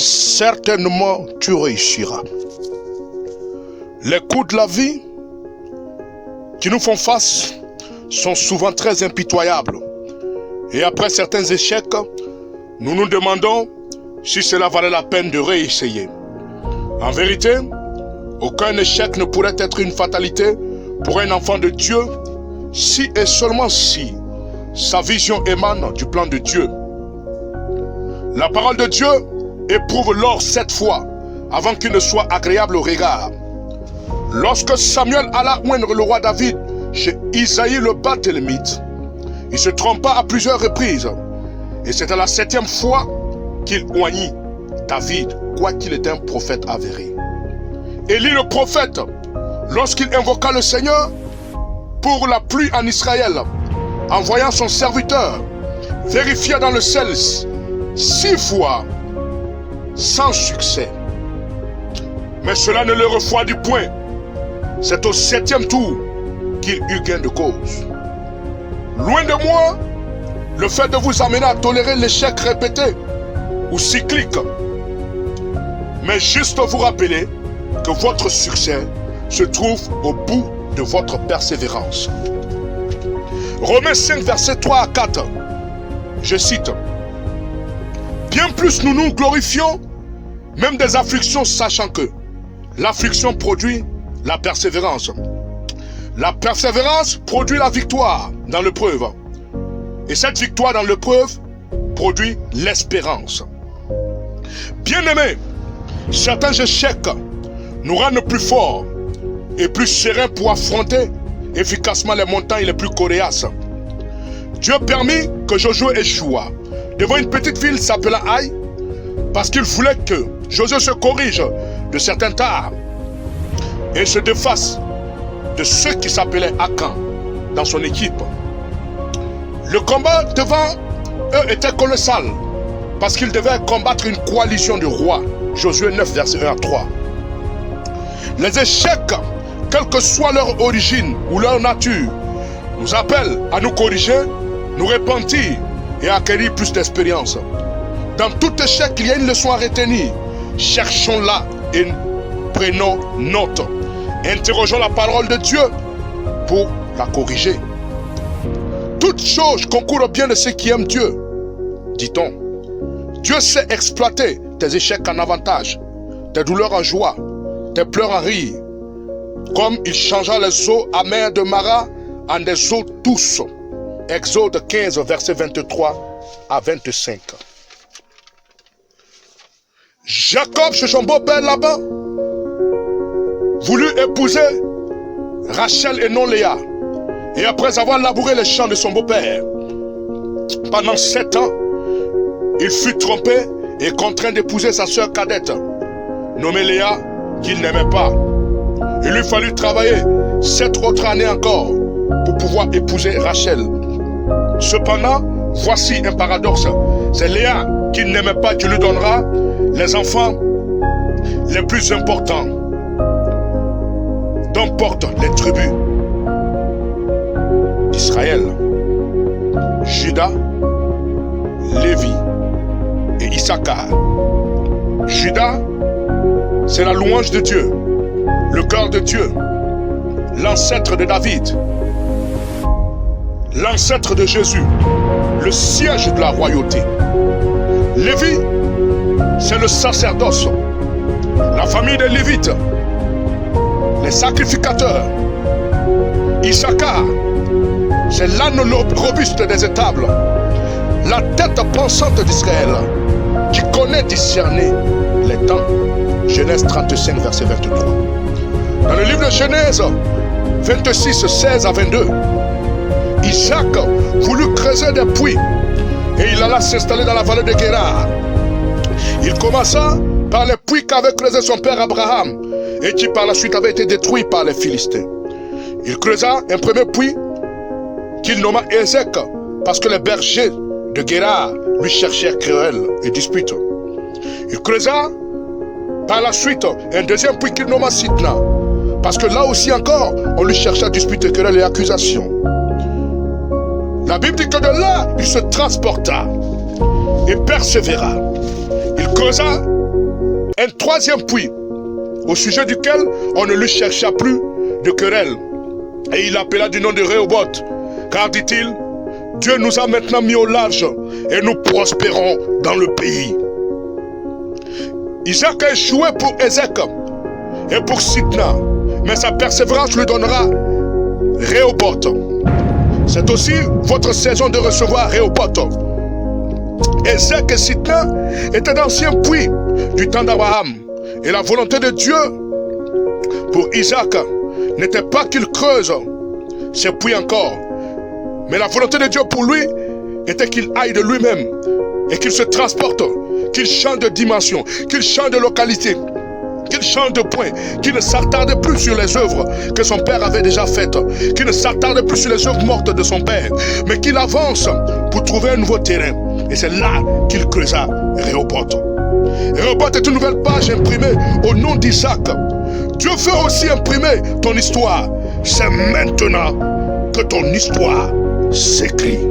certainement tu réussiras. Les coups de la vie qui nous font face sont souvent très impitoyables. Et après certains échecs, nous nous demandons si cela valait la peine de réessayer. En vérité, aucun échec ne pourrait être une fatalité pour un enfant de Dieu si et seulement si sa vision émane du plan de Dieu. La parole de Dieu éprouve l'or 7 fois avant qu'il ne soit agréable au regard. Lorsque Samuel alla oindre le roi David chez Isaïe le Barthélемite, il se trompa à plusieurs reprises et c'est à la 7e fois qu'il oignit David, quoiqu'il était un prophète avéré. Élie le prophète, lorsqu'il invoqua le Seigneur pour la pluie en Israël, en voyant son serviteur, vérifia dans le sel 6 fois, sans succès. Mais cela ne le refroidit point. C'est au 7e tour qu'il eut gain de cause. Loin de moi, le fait de vous amener à tolérer l'échec répété ou cyclique. Mais juste vous rappeler que votre succès se trouve au bout de votre persévérance. Romains 5, versets 3 à 4. Je cite. Bien plus nous nous glorifions, même des afflictions, sachant que l'affliction produit la persévérance. La persévérance produit la victoire dans l'épreuve. Et cette victoire dans l'épreuve produit l'espérance. Bien-aimés, certains échecs nous rendent plus forts et plus sereins pour affronter efficacement les montagnes les plus coriaces. Dieu permit que Josué échoua devant une petite ville s'appelant Haï parce qu'il voulait que Josué se corrige de certains tares et se défasse de ceux qui s'appelaient Akan dans son équipe. Le combat devant eux était colossal parce qu'ils devaient combattre une coalition de rois. Josué 9, verset 1 à 3. Les échecs, quelle que soit leur origine ou leur nature, nous appellent à nous corriger, nous repentir et à acquérir plus d'expérience. Dans tout échec, il y a une leçon à retenir. Cherchons-la et prenons note. Interrogeons la parole de Dieu pour la corriger. Toute chose concourt au bien de ceux qui aiment Dieu, dit-on. Dieu sait exploiter tes échecs en avantage, tes douleurs en joie, tes pleurs en rire, comme il changea les eaux amères de Mara en des eaux douces. Exode 15, versets 23 à 25. Jacob, chez son beau-père là-bas, voulut épouser Rachel et non Léa. Et après avoir labouré les champs de son beau-père, pendant 7 ans, il fut trompé et contraint d'épouser sa sœur cadette, nommée Léa, qu'il n'aimait pas. Il lui fallut travailler 7 autres années encore pour pouvoir épouser Rachel. Cependant, voici un paradoxe. C'est Léa qu'il n'aimait pas qui lui donnera les enfants les plus importants dont portent les tribus d'Israël: Juda, Lévi et Issachar. Juda, c'est la louange de Dieu, le cœur de Dieu, l'ancêtre de David, l'ancêtre de Jésus, le siège de la royauté. Lévi, c'est le sacerdoce, la famille des Lévites, les sacrificateurs. Issachar, c'est l'âne robuste des étables, la tête pensante d'Israël, qui connaît discerner les temps. Genèse 35, verset 23. Dans le livre de Genèse 26, 16 à 22, Isaac voulut creuser des puits et il alla s'installer dans la vallée de Guérar. Il commença par les puits qu'avait creusé son père Abraham et qui par la suite avait été détruit par les Philistins. Il creusa un premier puits qu'il nomma Ézek parce que les bergers de Guérar lui cherchèrent querelle et dispute. Il creusa par la suite un deuxième puits qu'il nomma Sitna parce que là aussi encore on lui chercha dispute, querelle et accusation. La Bible dit que de là il se transporta et persévéra. Il creusa un troisième puits, au sujet duquel on ne lui chercha plus de querelle. Et il appela du nom de Rehoboth, car, dit-il, Dieu nous a maintenant mis au large et nous prospérons dans le pays. Isaac a échoué pour Ézek et pour Sitna, mais sa persévérance lui donnera Rehoboth. C'est aussi votre saison de recevoir Rehoboth. Ézek et Sitna étaient d'anciens puits du temps d'Abraham. Et la volonté de Dieu pour Isaac n'était pas qu'il creuse ces puits encore. Mais la volonté de Dieu pour lui était qu'il aille de lui-même et qu'il se transporte, qu'il change de dimension, qu'il change de localité, qu'il change de point, qu'il ne s'attarde plus sur les œuvres que son père avait déjà faites, qu'il ne s'attarde plus sur les œuvres mortes de son père, mais qu'il avance pour trouver un nouveau terrain. Et c'est là qu'il creusa Rehoboth. Rehoboth est une nouvelle page imprimée au nom d'Isaac. Dieu veut aussi imprimer ton histoire. C'est maintenant que ton histoire s'écrit.